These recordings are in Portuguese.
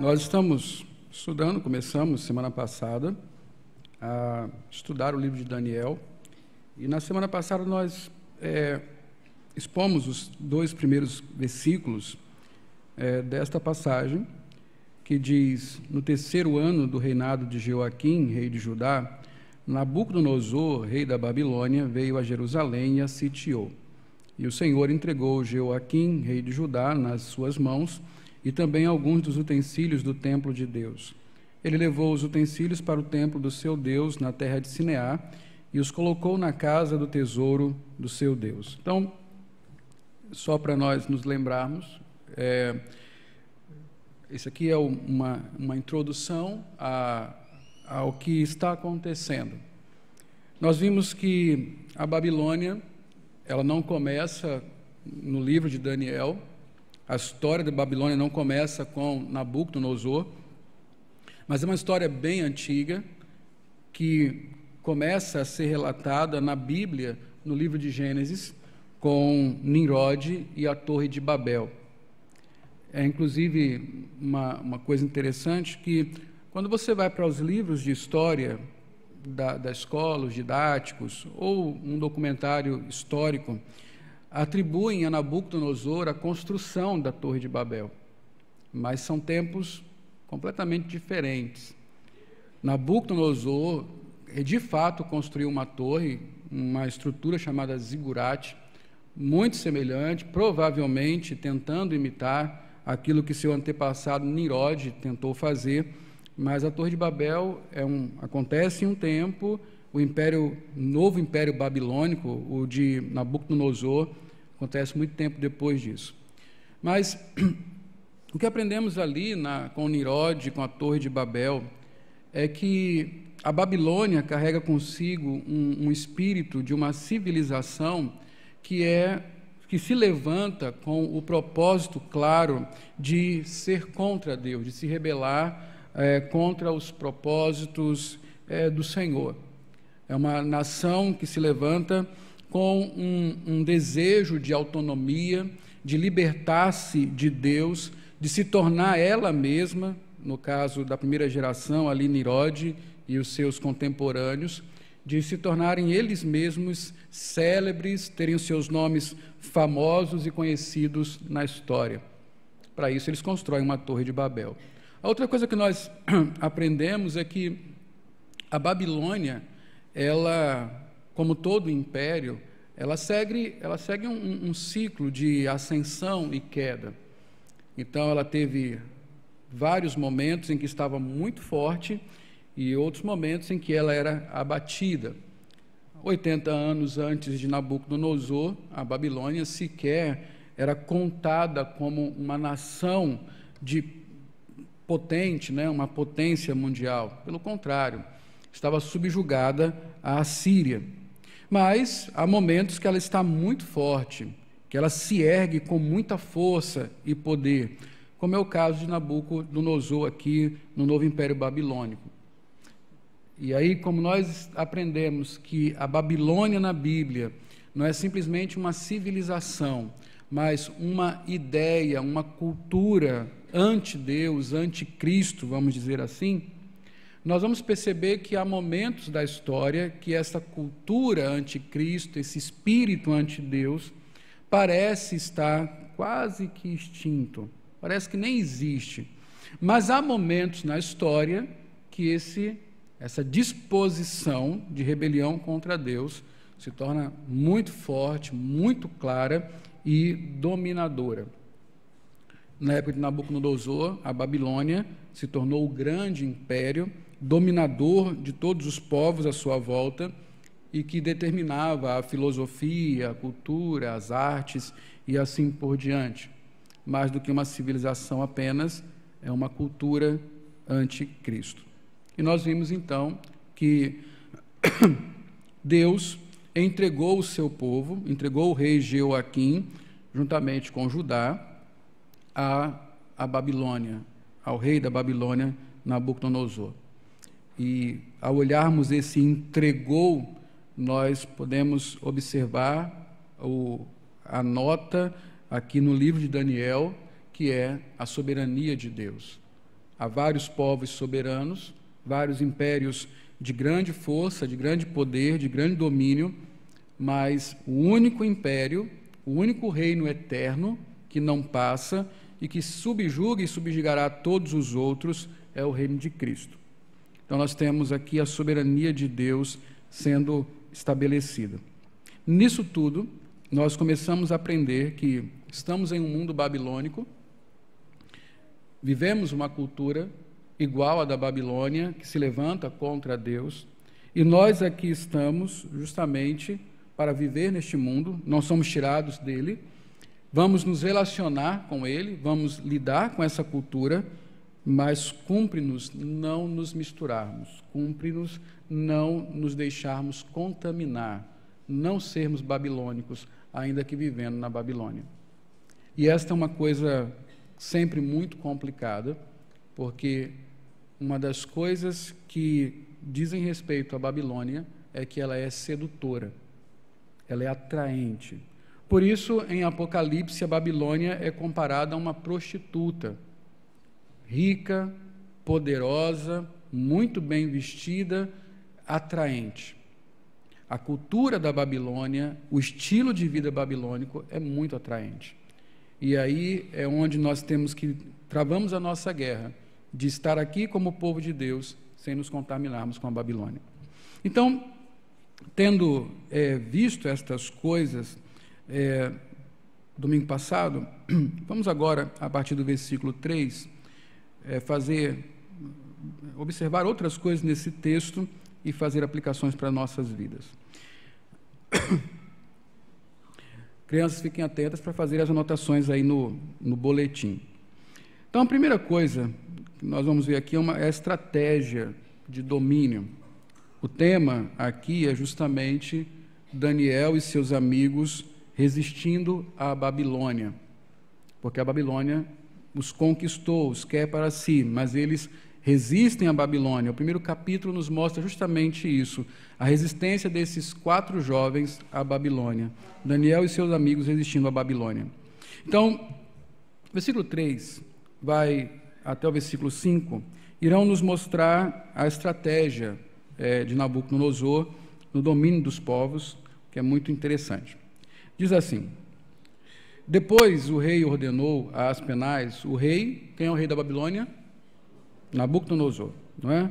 Nós estamos estudando, começamos semana passada a estudar o livro de Daniel, e na semana passada nós expomos os dois primeiros versículos desta passagem, que diz: no terceiro ano do reinado de Jeoaquim, rei de Judá, Nabucodonosor, rei da Babilônia, veio a Jerusalém e a sitiou. E o Senhor entregou Jeoaquim, rei de Judá, nas suas mãos, e também alguns dos utensílios do templo de Deus. Ele levou os utensílios para o templo do seu Deus, na terra de Sineá, e os colocou na casa do tesouro do seu Deus. Então, só para nós nos lembrarmos, isso aqui é uma introdução ao que está acontecendo. Nós vimos que a Babilônia, ela não começa no livro de Daniel. A história da Babilônia não começa com Nabucodonosor, mas é uma história bem antiga, que começa a ser relatada na Bíblia, no livro de Gênesis, com Nimrod e a Torre de Babel. É inclusive uma coisa interessante que, quando você vai para os livros de história da escola, os didáticos, ou um documentário histórico, atribuem a Nabucodonosor a construção da Torre de Babel, mas são tempos completamente diferentes. Nabucodonosor, de fato, construiu uma torre, uma estrutura chamada zigurate, muito semelhante, provavelmente tentando imitar aquilo que seu antepassado Nimrod tentou fazer, mas a Torre de Babel acontece em um tempo. O novo império babilônico, o de Nabucodonosor, acontece muito tempo depois disso. Mas o que aprendemos ali com Nimrod, com a Torre de Babel, é que a Babilônia carrega consigo um espírito de uma civilização que se levanta com o propósito claro de ser contra Deus, de se rebelar contra os propósitos do Senhor. É uma nação que se levanta com um desejo de autonomia, de libertar-se de Deus, de se tornar ela mesma, no caso da primeira geração, ali Nimrod e os seus contemporâneos, de se tornarem eles mesmos célebres, terem os seus nomes famosos e conhecidos na história. Para isso, eles constroem uma Torre de Babel. A outra coisa que nós aprendemos é que a Babilônia, ela, como todo império, ela segue um ciclo de ascensão e queda. Então, ela teve vários momentos em que estava muito forte e outros momentos em que ela era abatida. 80 anos antes de Nabucodonosor, a Babilônia sequer era contada como uma nação potente, uma potência mundial. Pelo contrário, estava subjugada à Assíria. Mas há momentos que ela está muito forte, que ela se ergue com muita força e poder, como é o caso de Nabucodonosor aqui no novo Império Babilônico. E aí, como nós aprendemos que a Babilônia na Bíblia não é simplesmente uma civilização, mas uma ideia, uma cultura anti-Deus, anti-Cristo, vamos dizer assim, nós vamos perceber que há momentos da história que essa cultura anti-Cristo, esse espírito anti-Deus, parece estar quase que extinto, parece que nem existe. Mas há momentos na história que essa disposição de rebelião contra Deus se torna muito forte, muito clara e dominadora. Na época de Nabucodonosor, a Babilônia se tornou o grande império, dominador de todos os povos à sua volta, e que determinava a filosofia, a cultura, as artes e assim por diante. Mais do que uma civilização apenas, é uma cultura anticristo. E nós vimos então que Deus entregou o seu povo, entregou o rei Jeoaquim, juntamente com Judá, a Babilônia, ao rei da Babilônia, Nabucodonosor. E ao olharmos esse entregou, nós podemos observar a nota aqui no livro de Daniel, que é a soberania de Deus. a vários povos soberanos, vários impérios de grande força, de grande poder, de grande domínio, mas o único império, o único reino eterno que não passa e que subjuga e subjugará todos os outros é o reino de Cristo. Então nós temos aqui a soberania de Deus sendo estabelecida. Nisso tudo, nós começamos a aprender que estamos em um mundo babilônico, vivemos uma cultura igual à da Babilônia, que se levanta contra Deus, e nós aqui estamos justamente para viver neste mundo, não somos tirados dele, vamos nos relacionar com ele, vamos lidar com essa cultura, mas cumpre-nos não nos misturarmos, cumpre-nos não nos deixarmos contaminar, não sermos babilônicos, ainda que vivendo na Babilônia. E esta é uma coisa sempre muito complicada, porque uma das coisas que dizem respeito à Babilônia é que ela é sedutora, ela é atraente. Por isso, em Apocalipse, a Babilônia é comparada a uma prostituta, rica, poderosa, muito bem vestida, atraente. A cultura da Babilônia, o estilo de vida babilônico é muito atraente. E aí é onde nós temos que travamos a nossa guerra, de estar aqui como povo de Deus, sem nos contaminarmos com a Babilônia. Então, tendo visto estas coisas, domingo passado, vamos agora, a partir do versículo 3, observar outras coisas nesse texto e fazer aplicações para nossas vidas. Crianças, fiquem atentas para fazer as anotações aí no boletim. Então, a primeira coisa que nós vamos ver aqui é a estratégia de domínio. O tema aqui é justamente Daniel e seus amigos resistindo à Babilônia, porque a Babilônia os conquistou, os quer para si, mas eles resistem à Babilônia. O primeiro capítulo nos mostra justamente isso, a resistência desses 4 jovens à Babilônia, Daniel e seus amigos resistindo à Babilônia. Então, versículo 3 vai até o versículo 5, irão nos mostrar a estratégia de Nabucodonosor no domínio dos povos, que é muito interessante. Diz assim: depois o rei ordenou a Aspenaz, o rei, quem é o rei da Babilônia? Nabucodonosor, não é?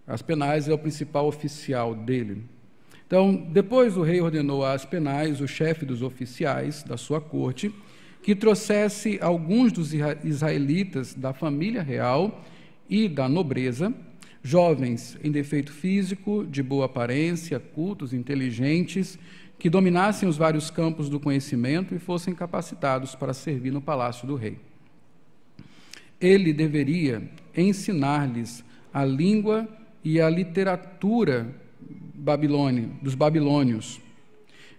Aspenaz é o principal oficial dele. Então, depois o rei ordenou a Aspenaz, o chefe dos oficiais da sua corte, que trouxesse alguns dos israelitas da família real e da nobreza, jovens em defeito físico, de boa aparência, cultos, inteligentes, que dominassem os vários campos do conhecimento e fossem capacitados para servir no palácio do rei. Ele deveria ensinar-lhes a língua e a literatura dos babilônios.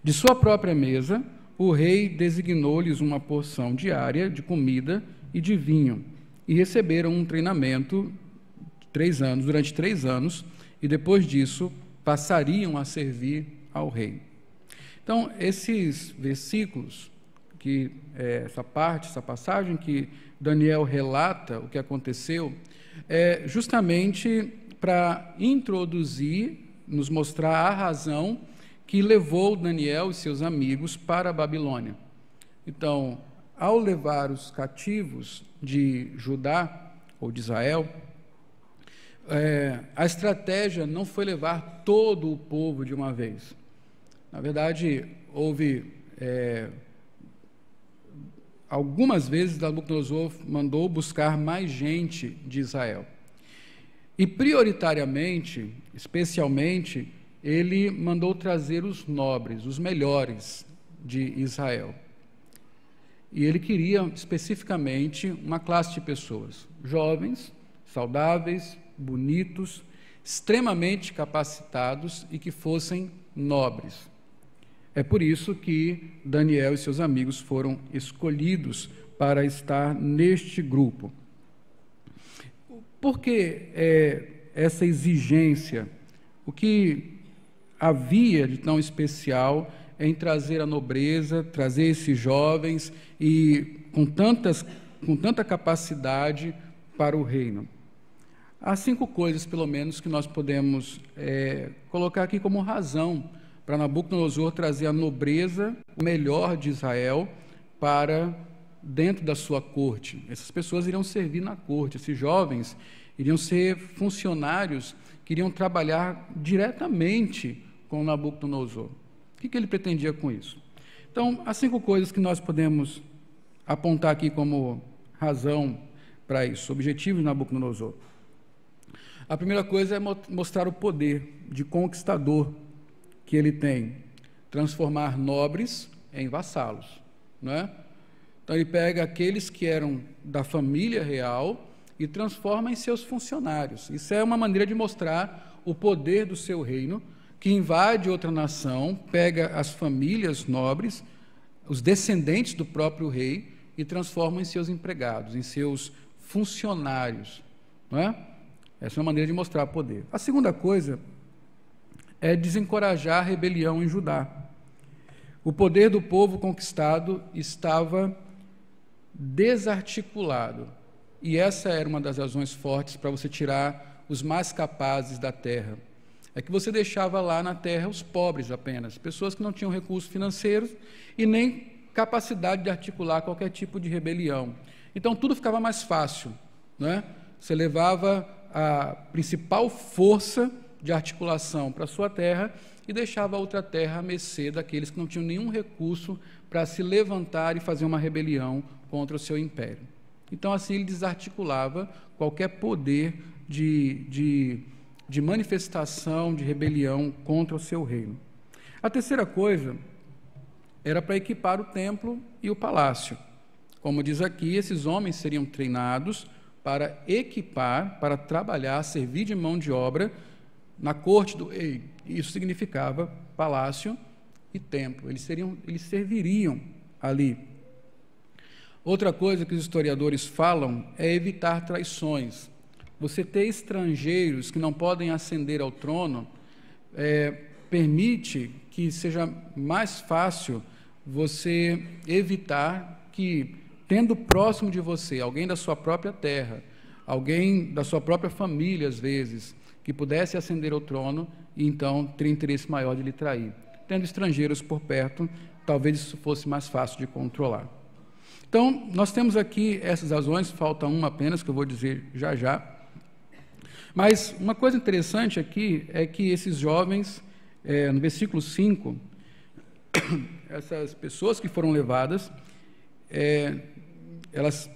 De sua própria mesa, o rei designou-lhes uma porção diária de comida e de vinho, e receberam um treinamento durante 3 anos, e depois disso passariam a servir ao rei. Então, esses versículos, essa passagem que Daniel relata o que aconteceu, é justamente para introduzir, nos mostrar a razão que levou Daniel e seus amigos para a Babilônia. Então, ao levar os cativos de Judá, ou de Israel, a estratégia não foi levar todo o povo de uma vez. Na verdade, houve algumas vezes Nabucodonosor mandou buscar mais gente de Israel. E prioritariamente, especialmente, ele mandou trazer os nobres, os melhores de Israel. E ele queria especificamente uma classe de pessoas, jovens, saudáveis, bonitos, extremamente capacitados e que fossem nobres. É por isso que Daniel e seus amigos foram escolhidos para estar neste grupo. Por que essa exigência? O que havia de tão especial em trazer a nobreza, trazer esses jovens e com tanta capacidade para o reino. Há 5 coisas, pelo menos, que nós podemos colocar aqui como razão para Nabucodonosor trazer a nobreza, o melhor de Israel, para dentro da sua corte. Essas pessoas iriam servir na corte, esses jovens iriam ser funcionários que iriam trabalhar diretamente com Nabucodonosor. O que ele pretendia com isso? Então, há 5 coisas que nós podemos apontar aqui como razão para isso, objetivo de Nabucodonosor. A primeira coisa é mostrar o poder de conquistador que ele tem, transformar nobres em vassalos, não é? Então ele pega aqueles que eram da família real e transforma em seus funcionários. Isso é uma maneira de mostrar o poder do seu reino, que invade outra nação, pega as famílias nobres, os descendentes do próprio rei, e transforma em seus empregados, em seus funcionários, não é? Essa é uma maneira de mostrar poder. A segunda coisa é desencorajar a rebelião em Judá. O poder do povo conquistado estava desarticulado, e essa era uma das razões fortes para você tirar os mais capazes da terra. É que você deixava lá na terra os pobres apenas, pessoas que não tinham recursos financeiros e nem capacidade de articular qualquer tipo de rebelião. Então tudo ficava mais fácil, não é? Você levava a principal força de articulação para a sua terra e deixava a outra terra à mercê daqueles que não tinham nenhum recurso para se levantar e fazer uma rebelião contra o seu império. Então, assim, ele desarticulava qualquer poder de manifestação, de rebelião contra o seu reino. A terceira coisa era para equipar o templo e o palácio. Como diz aqui, esses homens seriam treinados para equipar, para trabalhar, servir de mão de obra na corte do rei. Isso significava palácio e templo. Eles serviriam ali. Outra coisa que os historiadores falam é evitar traições. Você ter estrangeiros que não podem ascender ao trono permite que seja mais fácil você evitar que, tendo próximo de você alguém da sua própria terra, alguém da sua própria família, às vezes, que pudesse ascender ao trono e então ter interesse maior de lhe trair. Tendo estrangeiros por perto, talvez isso fosse mais fácil de controlar. Então, nós temos aqui essas razões, falta uma apenas, que eu vou dizer já já. Mas uma coisa interessante aqui é que esses jovens, no versículo 5, essas pessoas que foram levadas, elas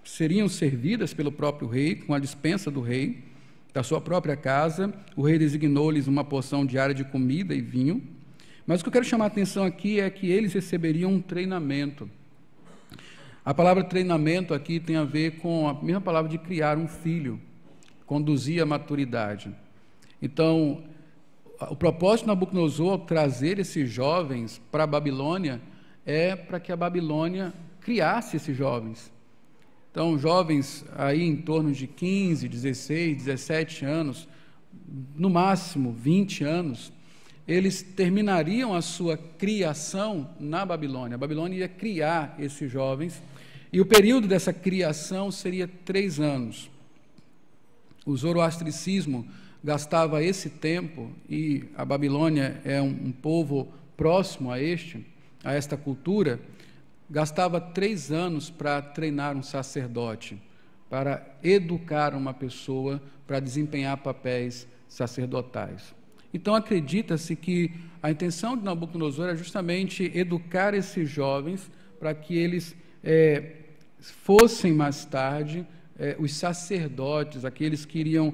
seriam servidas pelo próprio rei, com a dispensa do rei, da sua própria casa. O rei designou-lhes uma porção diária de comida e vinho. Mas o que eu quero chamar a atenção aqui é que eles receberiam um treinamento. A palavra treinamento aqui tem a ver com a mesma palavra de criar um filho, conduzir à maturidade. Então, o propósito de Nabucodonosor, ao trazer esses jovens para a Babilônia, é para que a Babilônia criasse esses jovens. Então, jovens aí em torno de 15, 16, 17 anos, no máximo 20 anos, eles terminariam a sua criação na Babilônia. A Babilônia ia criar esses jovens, e o período dessa criação seria 3 anos. O zoroastricismo gastava esse tempo, e a Babilônia é um povo próximo a esta cultura, gastava 3 anos para treinar um sacerdote, para educar uma pessoa para desempenhar papéis sacerdotais. Então, acredita-se que a intenção de Nabucodonosor era justamente educar esses jovens para que eles fossem mais tarde os sacerdotes, aqueles que iriam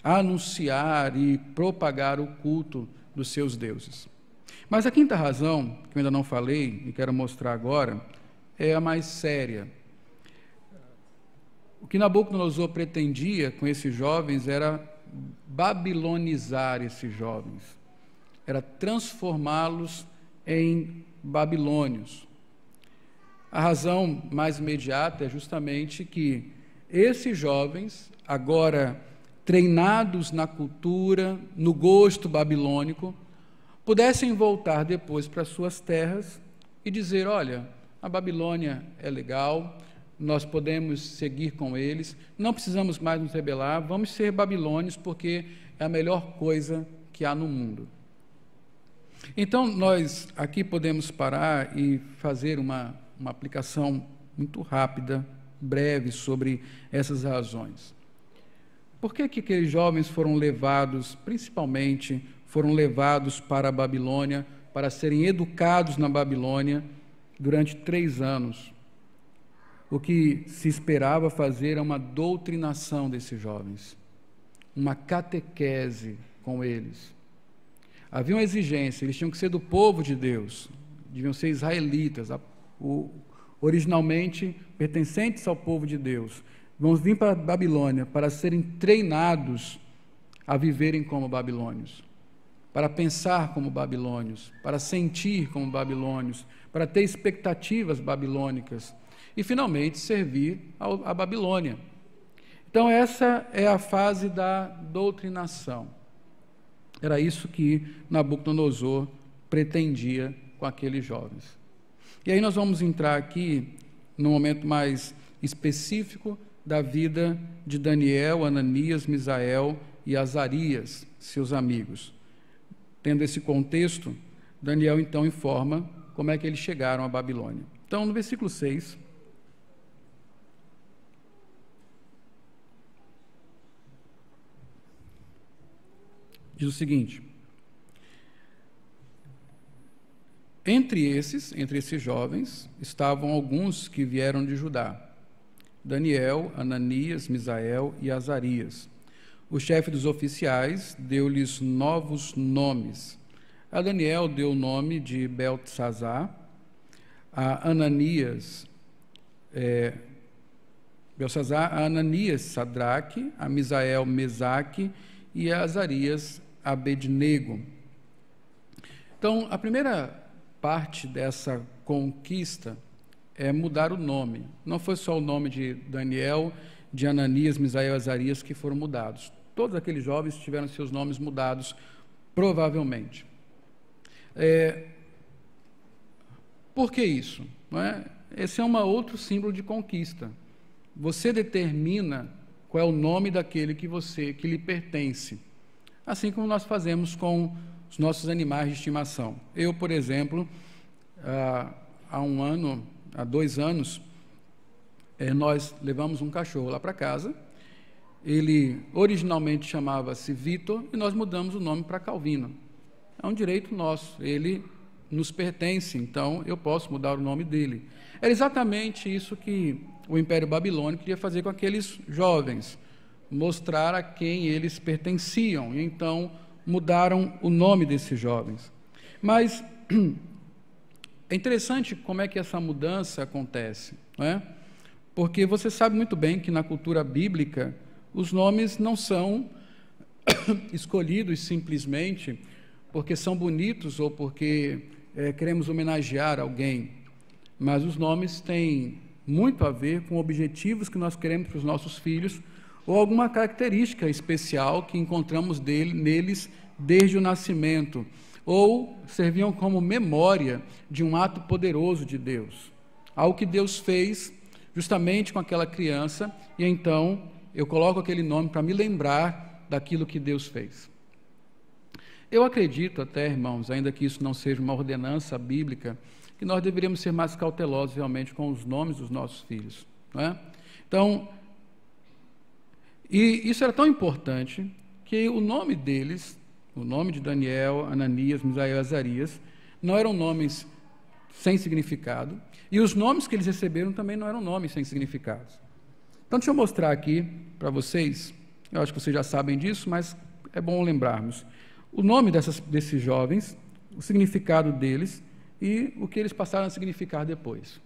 anunciar e propagar o culto dos seus deuses. Mas a quinta razão, que eu ainda não falei e quero mostrar agora, é a mais séria. O que Nabucodonosor pretendia com esses jovens era babilonizar esses jovens, era transformá-los em babilônios. A razão mais imediata é justamente que esses jovens, agora treinados na cultura, no gosto babilônico, pudessem voltar depois para suas terras e dizer: olha, a Babilônia é legal, nós podemos seguir com eles, não precisamos mais nos rebelar, vamos ser babilônios, porque é a melhor coisa que há no mundo. Então, nós aqui podemos parar e fazer uma aplicação muito rápida, breve, sobre essas razões. Por que aqueles jovens foram levados, principalmente, foram levados para a Babilônia, para serem educados na Babilônia durante 3 anos? O que se esperava fazer é uma doutrinação desses jovens, uma catequese com eles. Havia uma exigência, eles tinham que ser do povo de Deus, deviam ser israelitas, originalmente pertencentes ao povo de Deus. Vão vir para a Babilônia para serem treinados a viverem como babilônios, para pensar como babilônios, para sentir como babilônios, para ter expectativas babilônicas e, finalmente, servir à Babilônia. Então, essa é a fase da doutrinação. Era isso que Nabucodonosor pretendia com aqueles jovens. E aí nós vamos entrar aqui no momento mais específico da vida de Daniel, Ananias, Misael e Azarias, seus amigos. Tendo esse contexto, Daniel então informa como é que eles chegaram à Babilônia. Então, no versículo 6, diz o seguinte: entre esses jovens, estavam alguns que vieram de Judá: Daniel, Ananias, Misael e Azarias. O chefe dos oficiais deu-lhes novos nomes. A Daniel deu o nome de Beltesazar, a Ananias, a Ananias, Sadraque, a Misael, Mesaque e a Azarias, Abednego. Então, a primeira parte dessa conquista é mudar o nome. Não foi só o nome de Daniel, de Ananias, Misael e Azarias que foram mudados. Todos aqueles jovens tiveram seus nomes mudados, provavelmente. Por que isso? Não é? Esse é um outro símbolo de conquista. Você determina qual é o nome daquele que lhe pertence. Assim como nós fazemos com os nossos animais de estimação. Eu, por exemplo, há 2 anos, nós levamos um cachorro lá para casa. Ele originalmente chamava-se Vitor e nós mudamos o nome para Calvino. É um direito nosso, ele nos pertence, então eu posso mudar o nome dele. Era exatamente isso que o Império Babilônico queria fazer com aqueles jovens, mostrar a quem eles pertenciam, e então mudaram o nome desses jovens. Mas é interessante como é que essa mudança acontece, não é? Porque você sabe muito bem que na cultura bíblica os nomes não são escolhidos simplesmente porque são bonitos ou porque queremos homenagear alguém, mas os nomes têm muito a ver com objetivos que nós queremos para os nossos filhos ou alguma característica especial que encontramos neles desde o nascimento, ou serviam como memória de um ato poderoso de Deus, algo que Deus fez justamente com aquela criança, e então eu coloco aquele nome para me lembrar daquilo que Deus fez. Eu acredito até, irmãos, ainda que isso não seja uma ordenança bíblica, que nós deveríamos ser mais cautelosos realmente com os nomes dos nossos filhos, não é? Então, e isso era tão importante que o nome deles, o nome de Daniel, Ananias, Misael e Azarias, não eram nomes sem significado, e os nomes que eles receberam também não eram nomes sem significado. Então, deixa eu mostrar aqui para vocês, eu acho que vocês já sabem disso, mas é bom lembrarmos. O nome desses jovens, o significado deles e o que eles passaram a significar depois.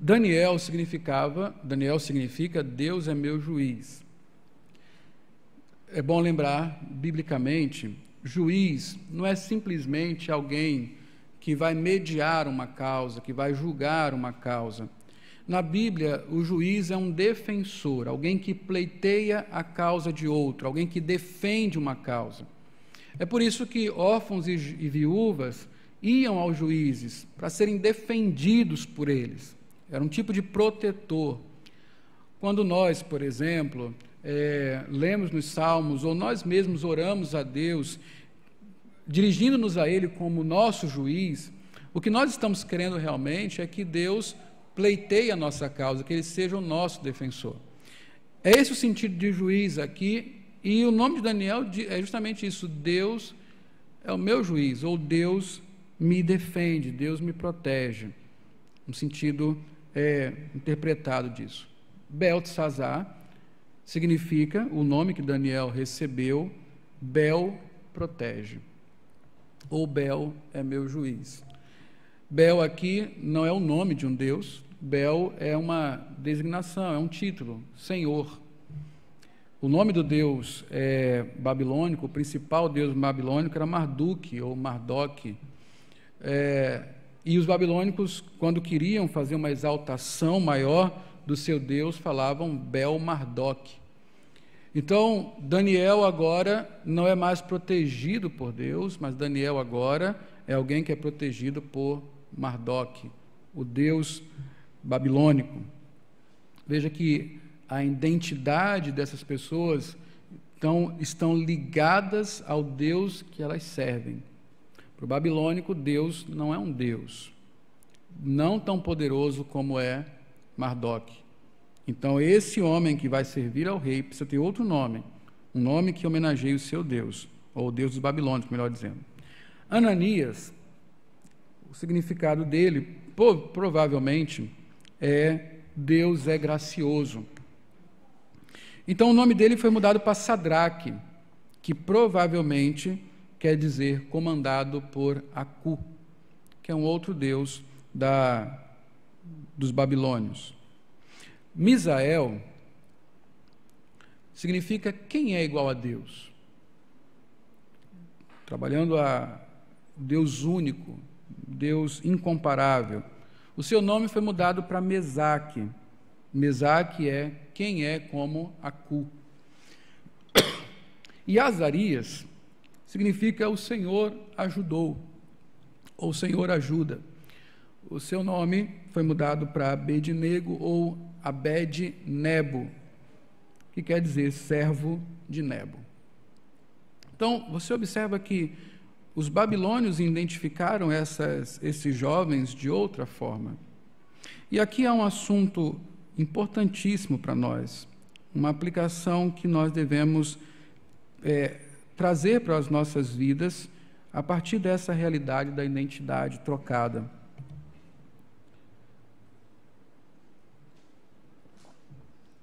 Daniel significa Deus é meu juiz. É bom lembrar, biblicamente, juiz não é simplesmente alguém que vai mediar uma causa, que vai julgar uma causa. Na Bíblia, o juiz é um defensor, alguém que pleiteia a causa de outro, alguém que defende uma causa. É por isso que órfãos e viúvas iam aos juízes para serem defendidos por eles. era um tipo de protetor. Quando nós, por exemplo, lemos nos Salmos, ou nós mesmos oramos a Deus, dirigindo-nos a Ele como nosso juiz, o que nós estamos querendo realmente é que Deus pleiteie a nossa causa, que Ele seja o nosso defensor. É esse o sentido de juiz aqui, e o nome de Daniel é justamente isso: Deus é o meu juiz, ou Deus me defende, Deus me protege, no sentido interpretado disso. Beltesazar significa, o nome que Daniel recebeu, Bel protege, ou Bel é meu juiz. Bel aqui não é o nome de um deus, Bel é uma designação, é um título, Senhor. O nome do deus babilônico, o principal deus babilônico era Marduk ou Mardoque. E os babilônicos, quando queriam fazer uma exaltação maior do seu deus, falavam Bel Mardoque. Então, Daniel agora não é mais protegido por Deus, mas Daniel agora é alguém que é protegido por Mardoque, o deus babilônico. Veja que a identidade dessas pessoas estão ligadas ao Deus que elas servem. Para o babilônico, Deus não é um Deus, não tão poderoso como é Mardoque. Então, esse homem que vai servir ao rei precisa ter outro nome, um nome que homenageie o seu Deus, ou o Deus dos babilônicos, melhor dizendo. Ananias, o significado dele, provavelmente, é Deus é gracioso. Então, o nome dele foi mudado para Sadraque, que provavelmente quer dizer comandado por Acu, que é um outro deus dos babilônios. Misael significa quem é igual a Deus. Trabalhando a Deus único, Deus incomparável. O seu nome foi mudado para Mesaque. Mesaque é quem é como Acu. E Azarias significa o Senhor ajudou, ou o Senhor ajuda. O seu nome foi mudado para Abed-nego ou Abed-nebo, que quer dizer servo de Nebo. Então, você observa que os babilônios identificaram esses jovens de outra forma. E aqui há um assunto importantíssimo para nós, uma aplicação que nós devemos trazer para as nossas vidas a partir dessa realidade da identidade trocada.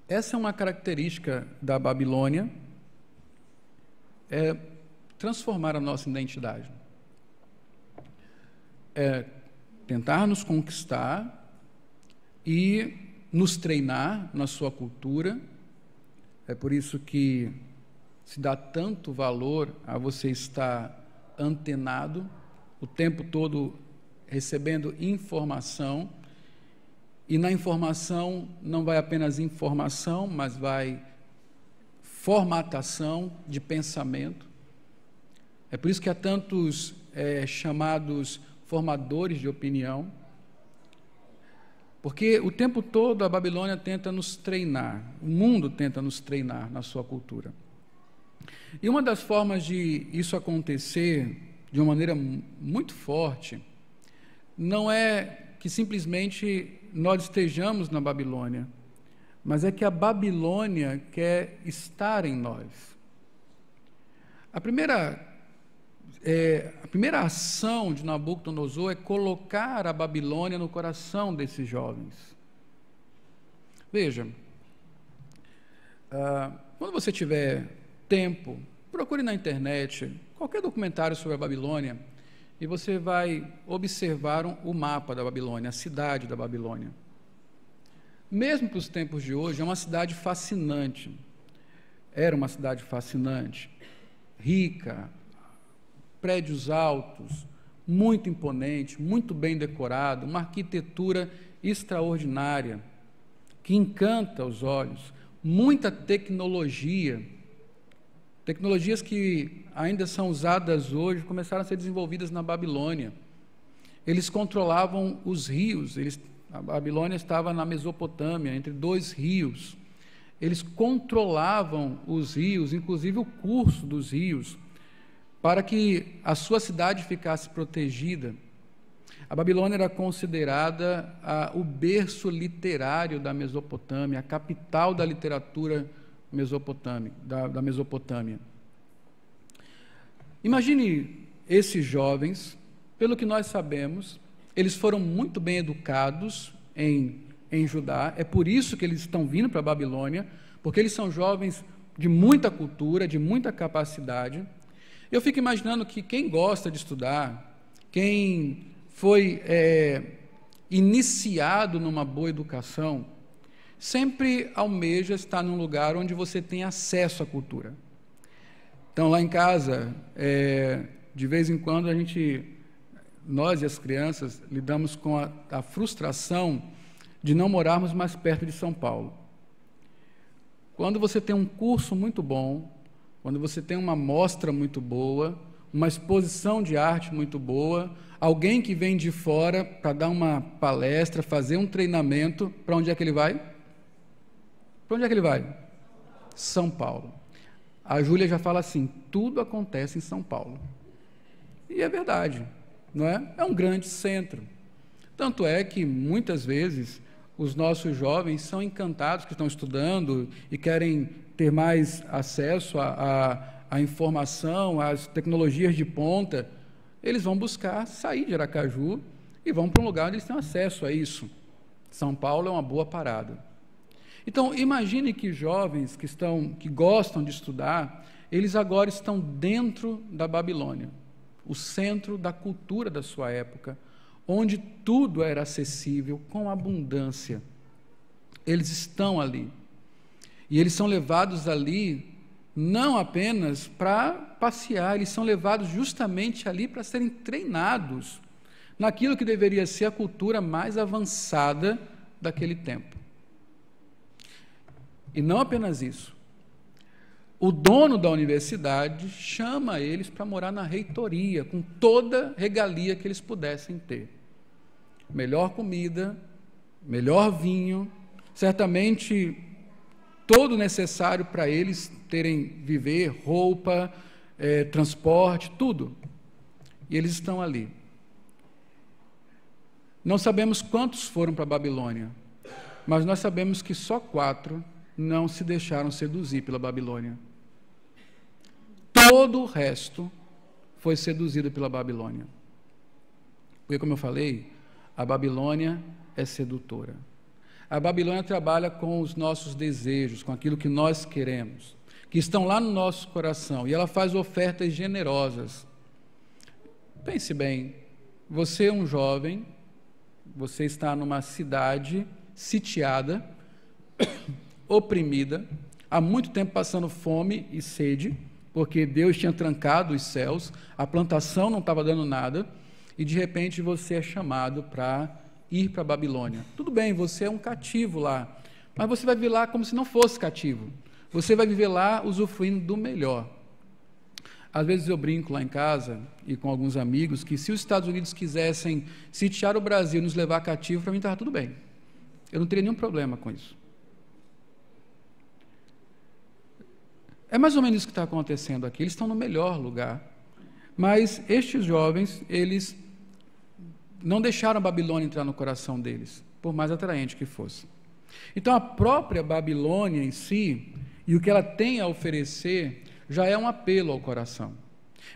Essa é uma característica da Babilônia, transformar a nossa identidade. Tentar nos conquistar e nos treinar na sua cultura. É por isso que se dá tanto valor a você estar antenado, o tempo todo recebendo informação, e na informação não vai apenas informação, mas vai formatação de pensamento. É por isso que há tantos chamados formadores de opinião, porque o tempo todo a Babilônia tenta nos treinar, o mundo tenta nos treinar na sua cultura. E uma das formas de isso acontecer de uma maneira muito forte não é que simplesmente nós estejamos na Babilônia, mas é que a Babilônia quer estar em nós. A primeira ação de Nabucodonosor é colocar a Babilônia no coração desses jovens. Veja, quando você tiver tempo, procure na internet qualquer documentário sobre a Babilônia e você vai observar o mapa da Babilônia, a cidade da Babilônia. Mesmo para os tempos de hoje, é uma cidade fascinante. Era uma cidade fascinante, rica, prédios altos, muito imponente, muito bem decorado, uma arquitetura extraordinária, que encanta os olhos, muita tecnologia, tecnologias que ainda são usadas hoje, começaram a ser desenvolvidas na Babilônia. Eles controlavam os rios, eles A Babilônia estava na Mesopotâmia, entre dois rios. Eles controlavam os rios, inclusive o curso dos rios, para que a sua cidade ficasse protegida. A Babilônia era considerada o berço literário da Mesopotâmia, a capital da literatura da Mesopotâmia. Imagine esses jovens, pelo que nós sabemos, eles foram muito bem educados em Judá, é por isso que eles estão vindo para a Babilônia, porque eles são jovens de muita cultura, de muita capacidade. Eu fico imaginando que quem gosta de estudar, quem foi iniciado numa boa educação, sempre almeja estar num lugar onde você tem acesso à cultura. Então, lá em casa, de vez em quando, nós e as crianças lidamos com a frustração de não morarmos mais perto de São Paulo. Quando você tem um curso muito bom, quando você tem uma mostra muito boa, uma exposição de arte muito boa, alguém que vem de fora para dar uma palestra, fazer um treinamento, para onde é que ele vai? Para onde é que ele vai? São Paulo. A Júlia já fala assim, tudo acontece em São Paulo. E é verdade, não é? É um grande centro. Tanto é que, muitas vezes, os nossos jovens são encantados que estão estudando e querem ter mais acesso à informação, às tecnologias de ponta. Eles vão buscar sair de Aracaju e vão para um lugar onde eles têm acesso a isso. São Paulo é uma boa parada. Então, imagine que jovens que gostam de estudar, eles agora estão dentro da Babilônia, o centro da cultura da sua época, onde tudo era acessível, com abundância. Eles estão ali. E eles são levados ali não apenas para passear, eles são levados justamente ali para serem treinados naquilo que deveria ser a cultura mais avançada daquele tempo. E não apenas isso. O dono da universidade chama eles para morar na reitoria, com toda a regalia que eles pudessem ter. Melhor comida, melhor vinho, certamente todo o necessário para eles viver, roupa, transporte, tudo. E eles estão ali. Não sabemos quantos foram para a Babilônia, mas nós sabemos que só 4 não se deixaram seduzir pela Babilônia. Todo o resto foi seduzido pela Babilônia. Porque, como eu falei, a Babilônia é sedutora. A Babilônia trabalha com os nossos desejos, com aquilo que nós queremos, que estão lá no nosso coração, e ela faz ofertas generosas. Pense bem, você é um jovem, você está numa cidade sitiada, oprimida, há muito tempo passando fome e sede, porque Deus tinha trancado os céus, a plantação não estava dando nada, e de repente você é chamado para ir para a Babilônia. Tudo bem, você é um cativo lá, mas você vai viver lá como se não fosse cativo. Você vai viver lá usufruindo do melhor. Às vezes eu brinco lá em casa e com alguns amigos que se os Estados Unidos quisessem sitiar o Brasil e nos levar cativo, para mim estava tudo bem. Eu não teria nenhum problema com isso. É mais ou menos isso que está acontecendo aqui. Eles estão no melhor lugar. Mas estes jovens, eles não deixaram a Babilônia entrar no coração deles, por mais atraente que fosse. Então, a própria Babilônia em si, e o que ela tem a oferecer, já é um apelo ao coração.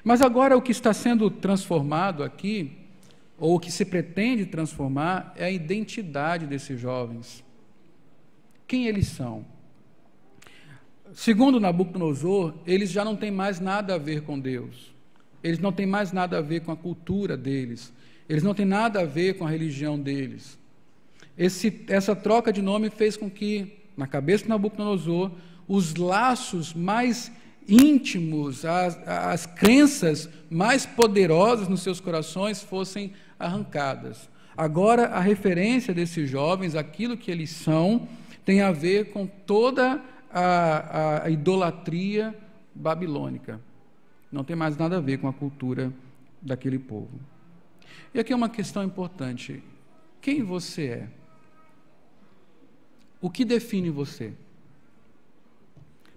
Mas agora o que está sendo transformado aqui, ou o que se pretende transformar, é a identidade desses jovens. Quem eles são? Segundo Nabucodonosor, eles já não têm mais nada a ver com Deus. Eles não têm mais nada a ver com a cultura deles. Eles não têm nada a ver com a religião deles. Essa troca de nome fez com que, na cabeça de Nabucodonosor, os laços mais íntimos, as crenças mais poderosas nos seus corações fossem arrancadas. Agora, a referência desses jovens, aquilo que eles são, tem a ver com toda a idolatria babilônica. Não tem mais nada a ver com a cultura daquele povo. E aqui é uma questão importante. Quem você é? O que define você?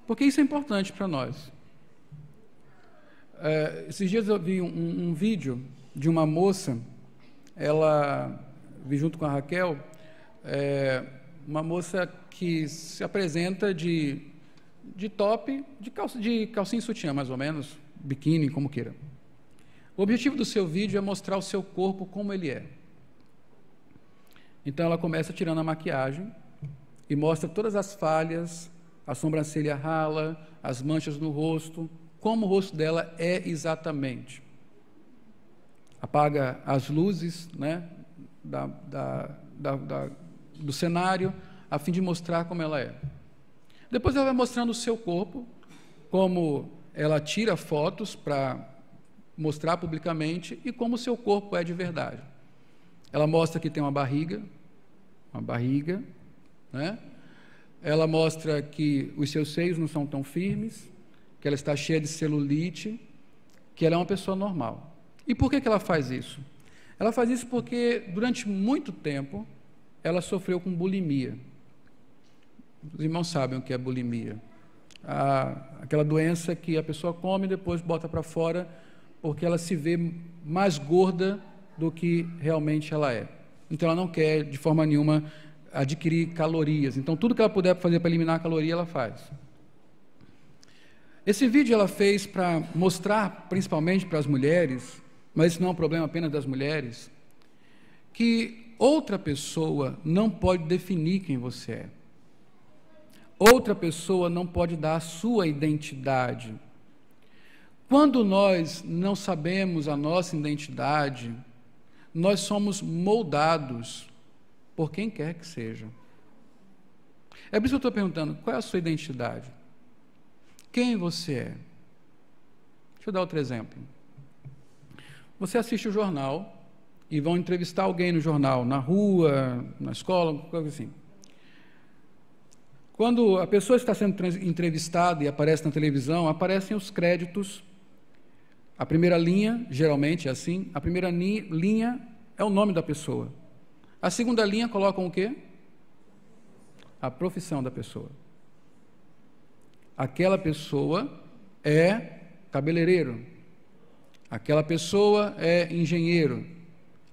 Porque isso é importante para nós. Esses dias eu vi um vídeo de uma moça, ela, vi junto com a Raquel, uma moça que se apresenta de top, de calcinha e sutiã, mais ou menos, biquíni, como queira. O objetivo do seu vídeo é mostrar o seu corpo como ele é. Então ela começa tirando a maquiagem e mostra todas as falhas, a sobrancelha rala, as manchas no rosto, como o rosto dela é exatamente. Apaga as luzes, né, do cenário, a fim de mostrar como ela é. Depois ela vai mostrando o seu corpo, como ela tira fotos para mostrar publicamente e como o seu corpo é de verdade. Ela mostra que tem uma barriga, né? Ela mostra que os seus seios não são tão firmes, que ela está cheia de celulite, que ela é uma pessoa normal. E por que ela faz isso? Ela faz isso porque, durante muito tempo, ela sofreu com bulimia. Os irmãos sabem o que é bulimia. Aquela doença que a pessoa come e depois bota para fora, porque ela se vê mais gorda do que realmente ela é. Então, ela não quer, de forma nenhuma, adquirir calorias. Então, tudo que ela puder fazer para eliminar a caloria, ela faz. Esse vídeo ela fez para mostrar, principalmente para as mulheres, mas isso não é um problema apenas das mulheres, que outra pessoa não pode definir quem você é. Outra pessoa não pode dar a sua identidade. Quando nós não sabemos a nossa identidade, nós somos moldados por quem quer que seja. É por isso que eu estou perguntando, qual é a sua identidade? Quem você é? Deixa eu dar outro exemplo. Você assiste o jornal e vão entrevistar alguém no jornal, na rua, na escola, coisa assim. Quando a pessoa está sendo entrevistada e aparece na televisão, aparecem os créditos. A primeira linha, geralmente é assim, a primeira linha é o nome da pessoa. A segunda linha colocam o quê? A profissão da pessoa. Aquela pessoa é cabeleireiro, aquela pessoa é engenheiro,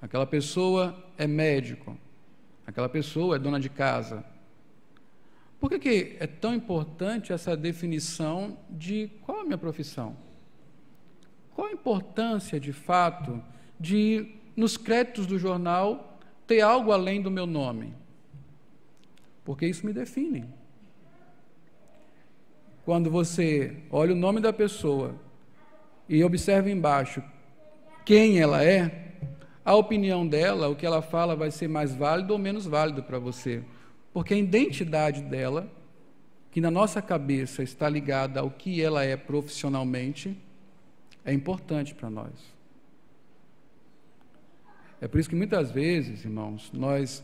aquela pessoa é médico, aquela pessoa é dona de casa. Por que é tão importante essa definição de qual é a minha profissão? Qual a importância, de fato, de, nos créditos do jornal, ter algo além do meu nome? Porque isso me define. Quando você olha o nome da pessoa e observa embaixo quem ela é, a opinião dela, o que ela fala, vai ser mais válido ou menos válido para você. Porque a identidade dela, que na nossa cabeça está ligada ao que ela é profissionalmente, é importante para nós. É por isso que muitas vezes, irmãos, nós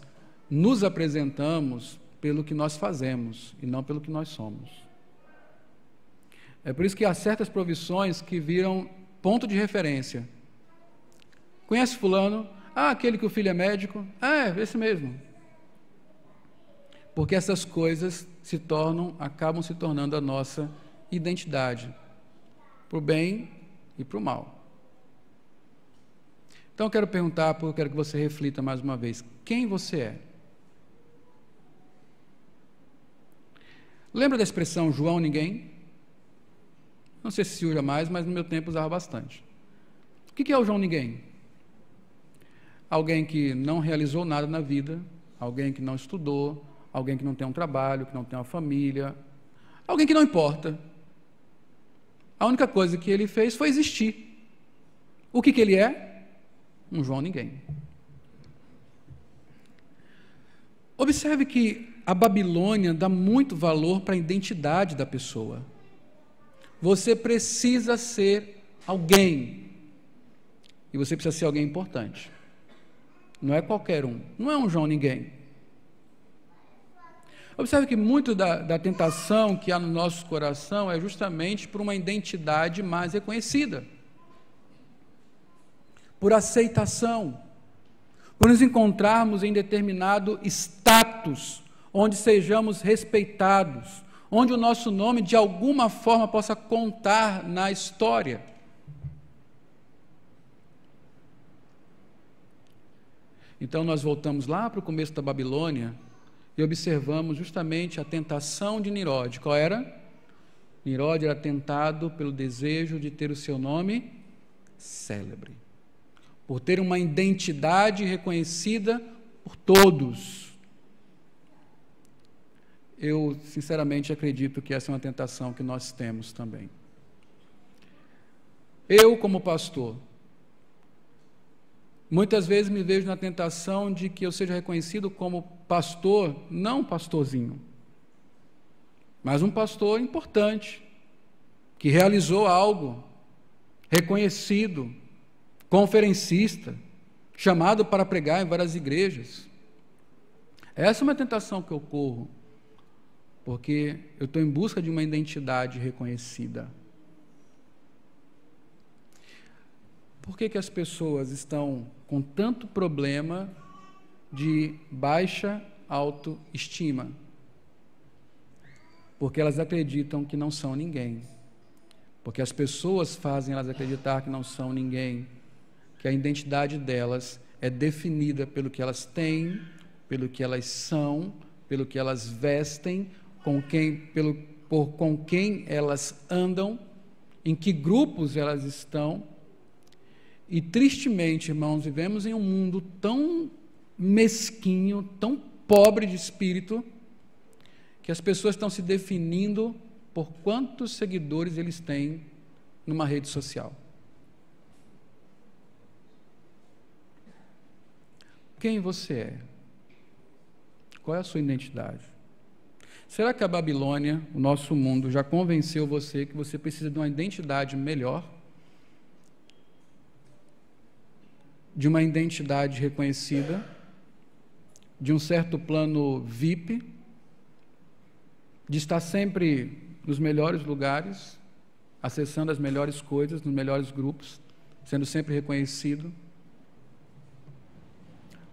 nos apresentamos pelo que nós fazemos e não pelo que nós somos. É por isso que há certas profissões que viram ponto de referência. Conhece fulano? Ah, aquele que o filho é médico? Ah, é esse mesmo. Porque essas coisas acabam se tornando a nossa identidade, para o bem e para o mal. Então eu quero perguntar, porque eu quero que você reflita mais uma vez, quem você é? Lembra da expressão João ninguém? Não sei se usa mais, mas no meu tempo usava bastante. O que é o João ninguém? Alguém que não realizou nada na vida, alguém que não estudou, alguém que não tem um trabalho, que não tem uma família, alguém que não importa. A única coisa que ele fez foi existir. O que ele é? Um João ninguém. Observe que a Babilônia dá muito valor para a identidade da pessoa. Você precisa ser alguém. E você precisa ser alguém importante. Não é qualquer um. Não é um João ninguém. Observe que muito da tentação que há no nosso coração é justamente por uma identidade mais reconhecida. Por aceitação. Por nos encontrarmos em determinado status onde sejamos respeitados, onde o nosso nome de alguma forma possa contar na história. Então nós voltamos lá para o começo da Babilônia e observamos justamente a tentação de Nirode. Qual era? Nirode era tentado pelo desejo de ter o seu nome célebre, por ter uma identidade reconhecida por todos. Eu, sinceramente, acredito que essa é uma tentação que nós temos também. Eu, como pastor, muitas vezes me vejo na tentação de que eu seja reconhecido como pastor, não um pastorzinho, mas um pastor importante, que realizou algo, reconhecido, conferencista, chamado para pregar em várias igrejas. Essa é uma tentação que eu corro, porque eu estou em busca de uma identidade reconhecida. Por que as pessoas estão com tanto problema de baixa autoestima? Porque elas acreditam que não são ninguém. Porque as pessoas fazem elas acreditar que não são ninguém. Que a identidade delas é definida pelo que elas têm, pelo que elas são, pelo que elas vestem, com quem elas andam, em que grupos elas estão. E tristemente, irmãos, vivemos em um mundo tão mesquinho, tão pobre de espírito, que as pessoas estão se definindo por quantos seguidores eles têm numa rede social. Quem você é? Qual é a sua identidade? Será que a Babilônia, o nosso mundo, já convenceu você que você precisa de uma identidade melhor? De uma identidade reconhecida? De um certo plano VIP? De estar sempre nos melhores lugares, acessando as melhores coisas, nos melhores grupos, sendo sempre reconhecido?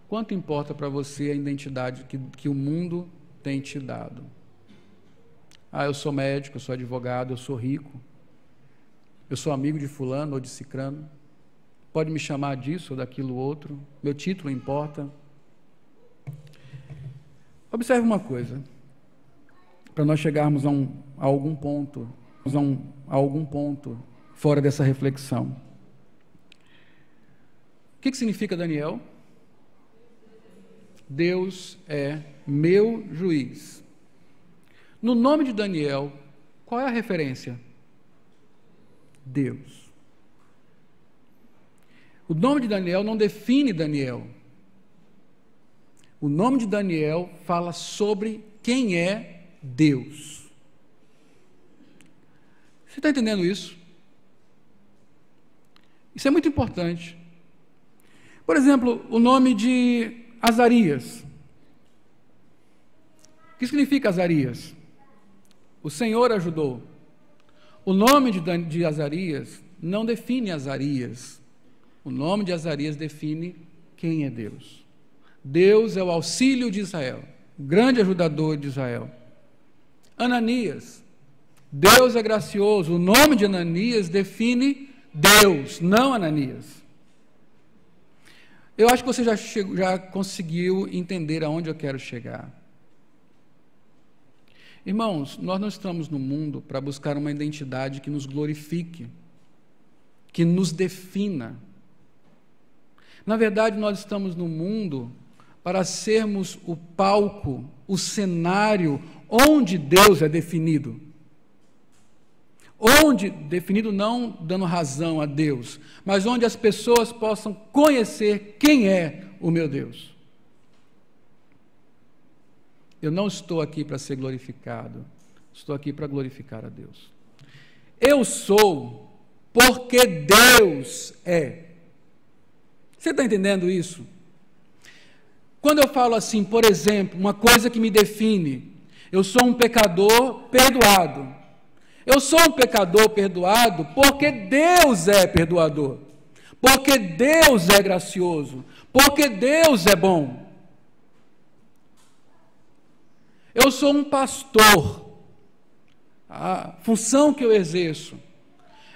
Quanto importa para você a identidade que o mundo tem te dado? Ah, eu sou médico, eu sou advogado, eu sou rico, eu sou amigo de fulano ou de cicrano, pode me chamar disso ou daquilo outro, meu título importa. Observe uma coisa, para nós chegarmos a algum ponto fora dessa reflexão. O que significa Daniel? Deus é meu juiz. No nome de Daniel, qual é a referência? Deus. O nome de Daniel não define Daniel. O nome de Daniel fala sobre quem é Deus. Você está entendendo isso? Isso é muito importante. Por exemplo, o nome de Azarias. O que significa Azarias? O Senhor ajudou. O nome de Azarias não define Azarias. O nome de Azarias define quem é Deus. Deus é o auxílio de Israel, o grande ajudador de Israel. Ananias. Deus é gracioso. O nome de Ananias define Deus, não Ananias. Eu acho que você já conseguiu entender aonde eu quero chegar. Irmãos, nós não estamos no mundo para buscar uma identidade que nos glorifique, que nos defina. Na verdade, nós estamos no mundo para sermos o palco, o cenário onde Deus é definido. Onde, definido não dando razão a Deus, mas onde as pessoas possam conhecer quem é o meu Deus. Eu não estou aqui para ser glorificado, estou aqui para glorificar a Deus. Eu sou porque Deus é. Você está entendendo isso? Quando eu falo assim, por exemplo, uma coisa que me define, eu sou um pecador perdoado. Eu sou um pecador perdoado porque Deus é perdoador, porque Deus é gracioso, porque Deus é bom. Eu sou um pastor, a função que eu exerço.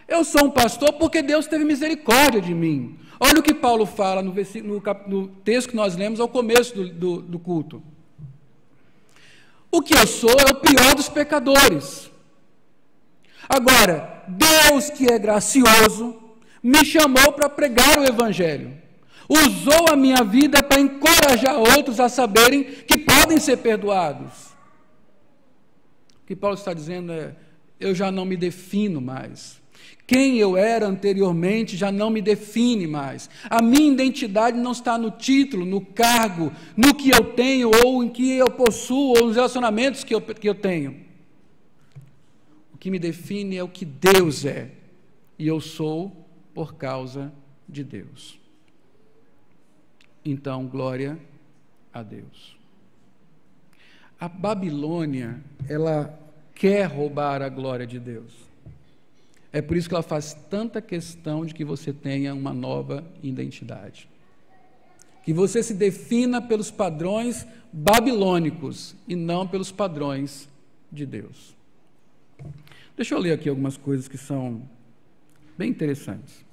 Eu sou um pastor porque Deus teve misericórdia de mim. Olha o que Paulo fala no texto que nós lemos ao começo do culto. O que eu sou é o pior dos pecadores. Agora, Deus, que é gracioso, me chamou para pregar o Evangelho. Usou a minha vida para encorajar outros a saberem que podem ser perdoados. O que Paulo está dizendo é: eu já não me defino mais. Quem eu era anteriormente já não me define mais. A minha identidade não está no título, no cargo, no que eu tenho, ou em que eu possuo, ou nos relacionamentos que eu tenho. O que me define é o que Deus é. E eu sou por causa de Deus. Então, glória a Deus. A Babilônia, ela quer roubar a glória de Deus. É por isso que ela faz tanta questão de que você tenha uma nova identidade. Que você se defina pelos padrões babilônicos e não pelos padrões de Deus. Deixa eu ler aqui algumas coisas que são bem interessantes.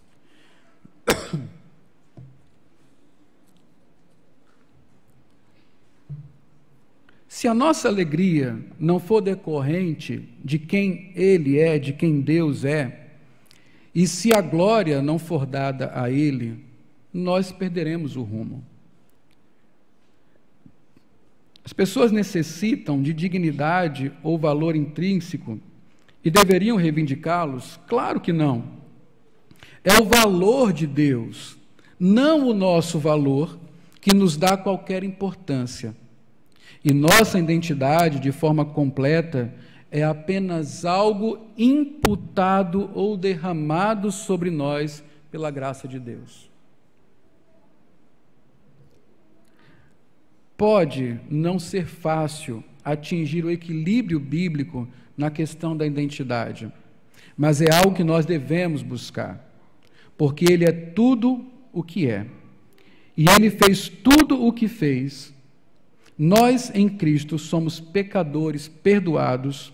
Se a nossa alegria não for decorrente de quem Ele é, de quem Deus é, e se a glória não for dada a Ele, nós perderemos o rumo. As pessoas necessitam de dignidade ou valor intrínseco e deveriam reivindicá-los? Claro que não. É o valor de Deus, não o nosso valor, que nos dá qualquer importância. E nossa identidade, de forma completa, é apenas algo imputado ou derramado sobre nós pela graça de Deus. Pode não ser fácil atingir o equilíbrio bíblico na questão da identidade, mas é algo que nós devemos buscar, porque Ele é tudo o que é, e Ele fez tudo o que fez. Nós, em Cristo, somos pecadores perdoados,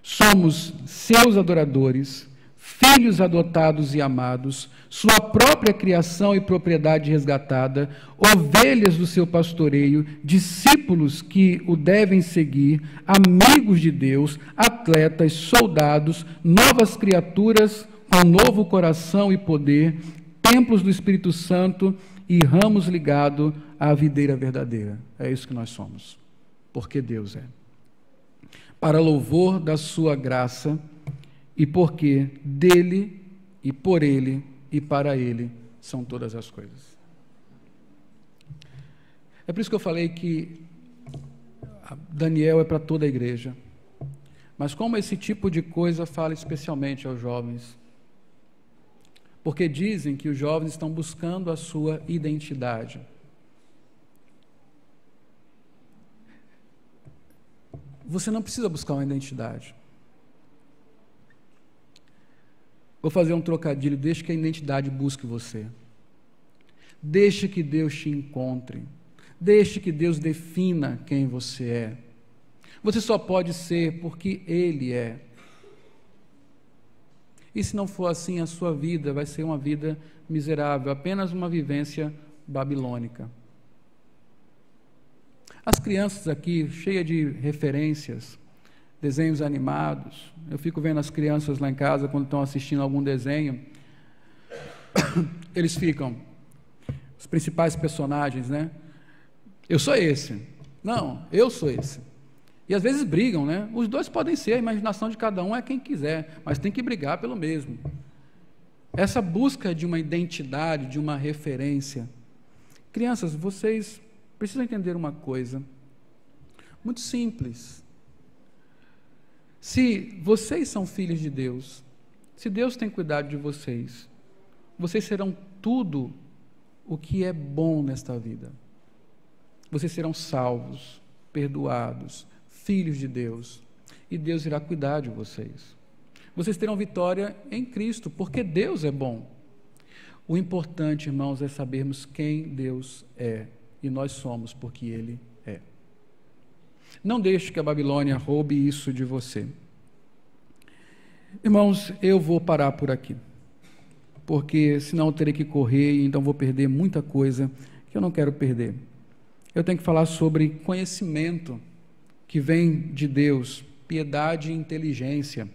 somos seus adoradores, filhos adotados e amados, sua própria criação e propriedade resgatada, ovelhas do seu pastoreio, discípulos que o devem seguir, amigos de Deus, atletas, soldados, novas criaturas com novo coração e poder, templos do Espírito Santo e ramos ligados à videira verdadeira. É isso que nós somos, porque Deus é. Para louvor da sua graça, e porque dele, e por ele, e para ele são todas as coisas. É por isso que eu falei que Daniel é para toda a igreja. Mas como esse tipo de coisa fala especialmente aos jovens? Porque dizem que os jovens estão buscando a sua identidade. Você não precisa buscar uma identidade. Vou fazer um trocadilho, deixe que a identidade busque você. Deixe que Deus te encontre. Deixe que Deus defina quem você é. Você só pode ser porque Ele é. E se não for assim, a sua vida vai ser uma vida miserável, apenas uma vivência babilônica. As crianças aqui, cheias de referências, desenhos animados. Eu fico vendo as crianças lá em casa, quando estão assistindo algum desenho, eles ficam, os principais personagens, né? Eu sou esse. Não, eu sou esse. E às vezes brigam, né? Os dois podem ser, a imaginação de cada um é quem quiser, mas tem que brigar pelo mesmo. Essa busca de uma identidade, de uma referência. Crianças, vocês precisam entender uma coisa muito simples. Se vocês são filhos de Deus, se Deus tem cuidado de vocês, vocês serão tudo o que é bom nesta vida. Vocês serão salvos, perdoados, filhos de Deus, e Deus irá cuidar de vocês. Vocês terão vitória em Cristo, porque Deus é bom. O importante, irmãos, é sabermos quem Deus é, e nós somos porque Ele é. Não deixe que a Babilônia roube isso de você. Irmãos, eu vou parar por aqui, porque senão eu terei que correr e então vou perder muita coisa que eu não quero perder. Eu tenho que falar sobre conhecimento que vem de Deus, piedade e inteligência,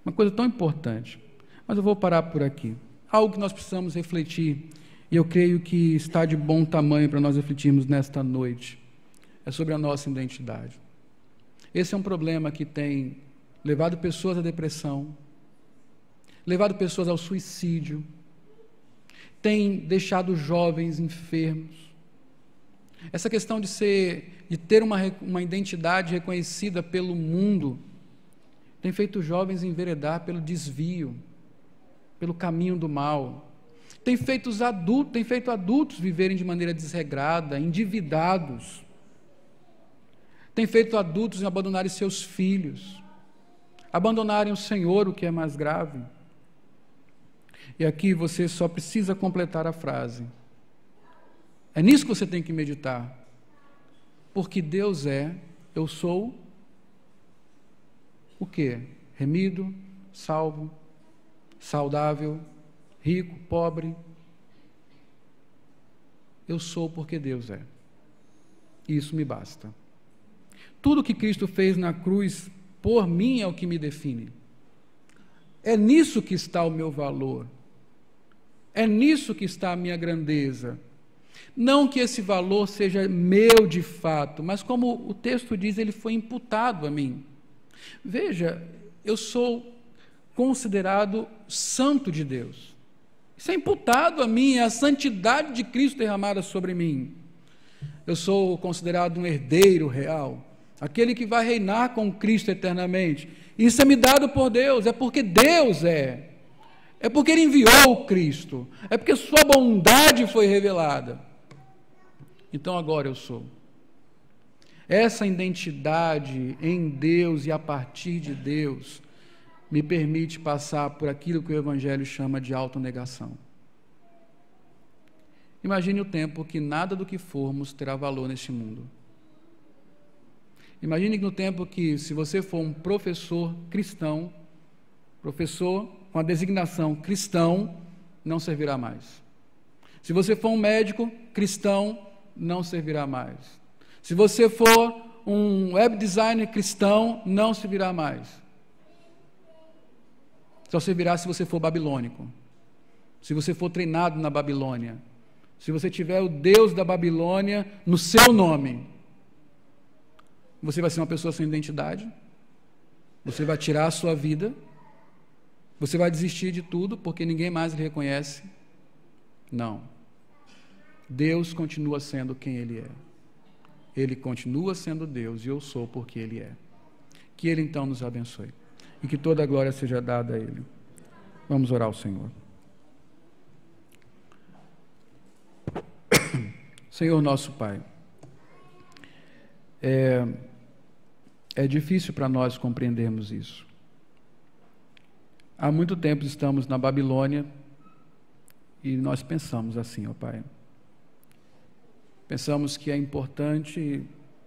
uma coisa tão importante. Mas eu vou parar por aqui. Algo que nós precisamos refletir, e eu creio que está de bom tamanho para nós refletirmos nesta noite, é sobre a nossa identidade. Esse é um problema que tem levado pessoas à depressão, levado pessoas ao suicídio, tem deixado jovens enfermos. Essa questão de ter uma identidade reconhecida pelo mundo tem feito jovens enveredar pelo desvio, pelo caminho do mal. Tem feito adultos viverem de maneira desregrada, endividados. Tem feito adultos abandonarem seus filhos, abandonarem o Senhor, o que é mais grave. E aqui você só precisa completar a frase. É nisso que você tem que meditar. Porque Deus eu sou o quê? Remido, salvo, saudável, rico, pobre. Eu sou porque Deus é. Isso me basta. Tudo que Cristo fez na cruz por mim é o que me define. É nisso que está o meu valor. É nisso que está a minha grandeza. Não que esse valor seja meu de fato, mas como o texto diz, ele foi imputado a mim. Veja, eu sou considerado santo de Deus. Isso é imputado a mim, é a santidade de Cristo derramada sobre mim. Eu sou considerado um herdeiro real, aquele que vai reinar com Cristo eternamente. Isso é me dado por Deus, é porque Deus é porque Ele enviou o Cristo, é porque sua bondade foi revelada. Então agora eu sou. Essa identidade em Deus e a partir de Deus me permite passar por aquilo que o Evangelho chama de autonegação. Imagine o tempo que nada do que formos terá valor neste mundo. Imagine no tempo que, se você for um professor cristão, professor com a designação cristão, não servirá mais. Se você for um médico cristão, não servirá mais. Se você for um web designer cristão, não servirá mais. Só servirá se você for babilônico, se você for treinado na Babilônia, se você tiver o Deus da Babilônia no seu nome. Você vai ser uma pessoa sem identidade, você vai tirar a sua vida, você vai desistir de tudo porque ninguém mais lhe reconhece. Não. Deus continua sendo quem Ele é. Ele continua sendo Deus e eu sou porque Ele é. Que Ele então nos abençoe e que toda a glória seja dada a Ele. Vamos orar ao Senhor. Senhor nosso Pai, é difícil para nós compreendermos isso. Há muito tempo estamos na Babilônia e nós pensamos assim, ó Pai. Pensamos que é importante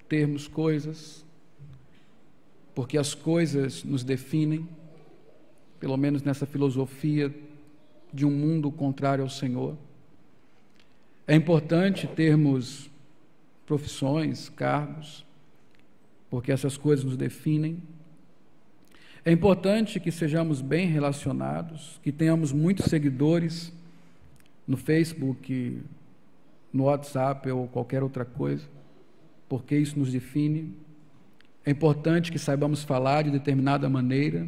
termos coisas, porque as coisas nos definem, pelo menos nessa filosofia de um mundo contrário ao Senhor. É importante termos profissões, cargos, porque essas coisas nos definem. É importante que sejamos bem relacionados, que tenhamos muitos seguidores no Facebook, no WhatsApp ou qualquer outra coisa, porque isso nos define. É importante que saibamos falar de determinada maneira,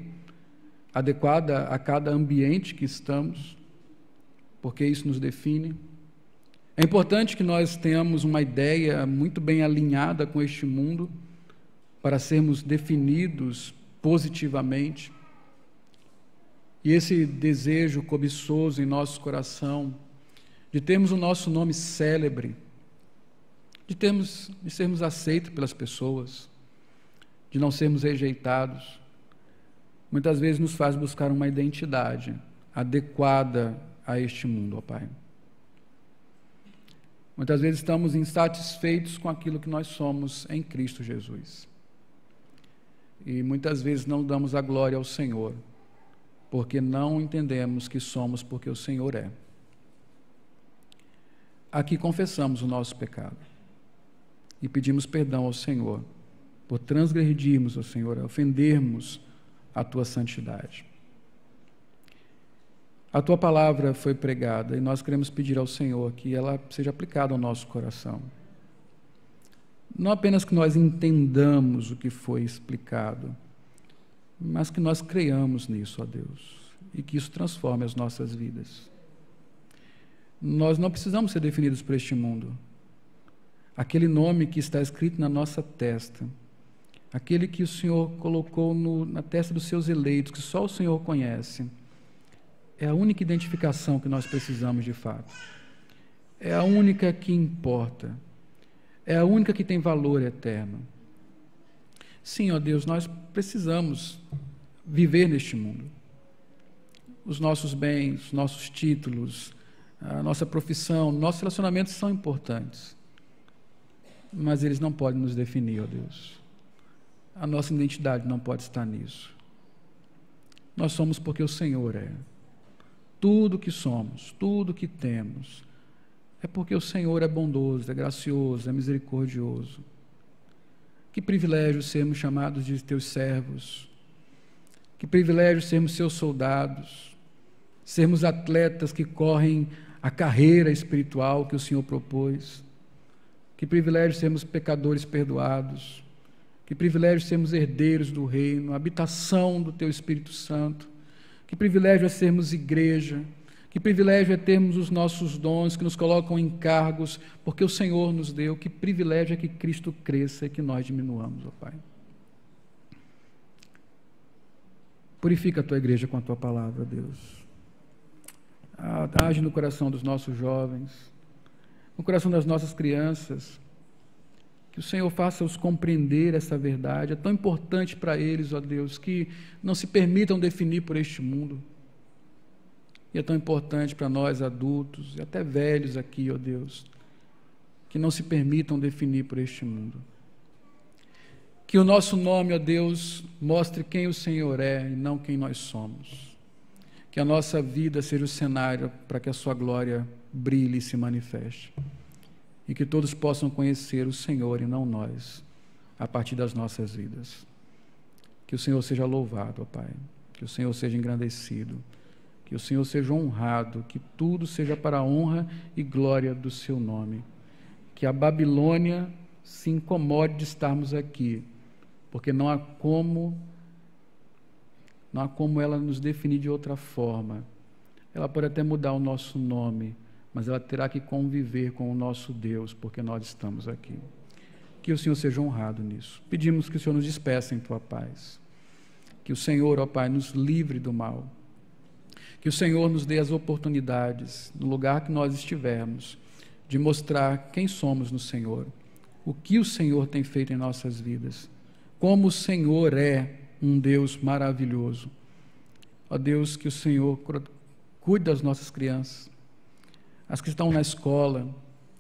adequada a cada ambiente que estamos, porque isso nos define. É importante que nós tenhamos uma ideia muito bem alinhada com este mundo, para sermos definidos positivamente. E esse desejo cobiçoso em nosso coração, de termos o nosso nome célebre, de sermos aceitos pelas pessoas, de não sermos rejeitados, muitas vezes nos faz buscar uma identidade adequada a este mundo, ó Pai. Muitas vezes estamos insatisfeitos com aquilo que nós somos em Cristo Jesus. E muitas vezes não damos a glória ao Senhor, porque não entendemos que somos porque o Senhor é. Aqui confessamos o nosso pecado e pedimos perdão ao Senhor por transgredirmos ao Senhor, ofendermos a Tua santidade. A Tua palavra foi pregada e nós queremos pedir ao Senhor que ela seja aplicada ao nosso coração. Não apenas que nós entendamos o que foi explicado, mas que nós creiamos nisso, ó Deus, e que isso transforme as nossas vidas. Nós não precisamos ser definidos por este mundo. Aquele nome que está escrito na nossa testa, aquele que o Senhor colocou na testa dos seus eleitos, que só o Senhor conhece, é a única identificação que nós precisamos de fato. É a única que importa. É a única que tem valor eterno. Sim, ó Deus, nós precisamos viver neste mundo. Os nossos bens, os nossos títulos, a nossa profissão, nossos relacionamentos são importantes. Mas eles não podem nos definir, ó Deus. A nossa identidade não pode estar nisso. Nós somos porque o Senhor é. Tudo que somos, tudo que temos, é porque o Senhor é bondoso, é gracioso, é misericordioso. Que privilégio sermos chamados de teus servos. Que privilégio sermos seus soldados. Sermos atletas que correm a carreira espiritual que o Senhor propôs. Que privilégio sermos pecadores perdoados. Que privilégio sermos herdeiros do reino, habitação do teu Espírito Santo. Que privilégio é sermos igreja. Que privilégio é termos os nossos dons que nos colocam em cargos, porque o Senhor nos deu. Que privilégio é que Cristo cresça e que nós diminuamos, ó Pai. Purifica a Tua igreja com a Tua palavra, Deus. Age no coração dos nossos jovens, no coração das nossas crianças. Que o Senhor faça-os compreender essa verdade. É tão importante para eles, ó Deus, que não se permitam definir por este mundo. E é tão importante para nós adultos e até velhos aqui, ó Deus, que não se permitam definir por este mundo. Que o nosso nome, ó Deus, mostre quem o Senhor é e não quem nós somos. Que a nossa vida seja o cenário para que a sua glória brilhe e se manifeste. E que todos possam conhecer o Senhor e não nós, a partir das nossas vidas. Que o Senhor seja louvado, ó Pai. Que o Senhor seja engrandecido. Que o Senhor seja honrado, que tudo seja para a honra e glória do seu nome. Que a Babilônia se incomode de estarmos aqui, porque não há como ela nos definir de outra forma. Ela pode até mudar o nosso nome, mas ela terá que conviver com o nosso Deus, porque nós estamos aqui. Que o Senhor seja honrado nisso. Pedimos que o Senhor nos despeça em Tua paz. Que o Senhor, ó Pai, nos livre do mal. Que o Senhor nos dê as oportunidades, no lugar que nós estivermos, de mostrar quem somos no Senhor, o que o Senhor tem feito em nossas vidas, como o Senhor é um Deus maravilhoso. Ó Deus, que o Senhor cuide das nossas crianças, as que estão na escola,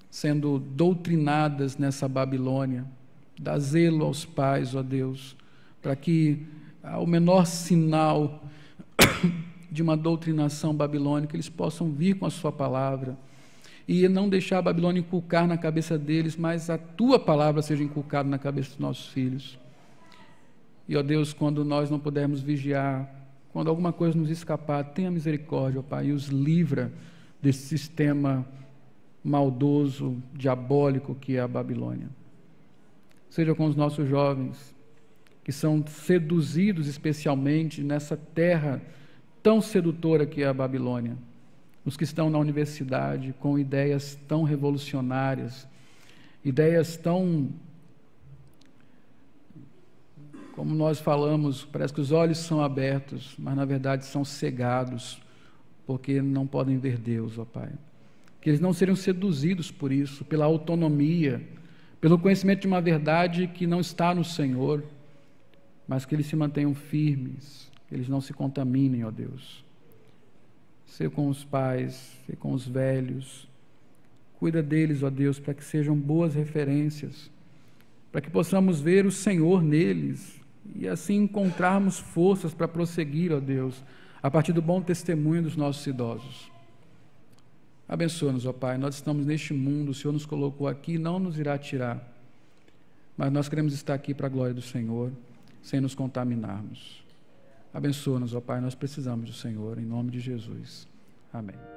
sendo doutrinadas nessa Babilônia. Dá zelo aos pais, ó Deus, para que o menor sinal de uma doutrinação babilônica, eles possam vir com a sua palavra e não deixar a Babilônia inculcar na cabeça deles, mas a Tua palavra seja inculcada na cabeça dos nossos filhos. E, ó Deus, quando nós não pudermos vigiar, quando alguma coisa nos escapar, tenha misericórdia, ó Pai, e os livra desse sistema maldoso, diabólico que é a Babilônia. Seja com os nossos jovens, que são seduzidos especialmente nessa terra tão sedutora que é a Babilônia, os que estão na universidade com ideias tão revolucionárias, ideias tão, como nós falamos, parece que os olhos são abertos, mas na verdade são cegados, porque não podem ver Deus, ó Pai. Que eles não sejam seduzidos por isso, pela autonomia, pelo conhecimento de uma verdade que não está no Senhor, mas que eles se mantenham firmes, que eles não se contaminem, ó Deus. Seja com os pais, seja com os velhos. Cuida deles, ó Deus, para que sejam boas referências, para que possamos ver o Senhor neles e assim encontrarmos forças para prosseguir, ó Deus, a partir do bom testemunho dos nossos idosos. Abençoa-nos, ó Pai, nós estamos neste mundo, o Senhor nos colocou aqui e não nos irá tirar, mas nós queremos estar aqui para a glória do Senhor, sem nos contaminarmos. Abençoa-nos, ó Pai, nós precisamos do Senhor, em nome de Jesus. Amém.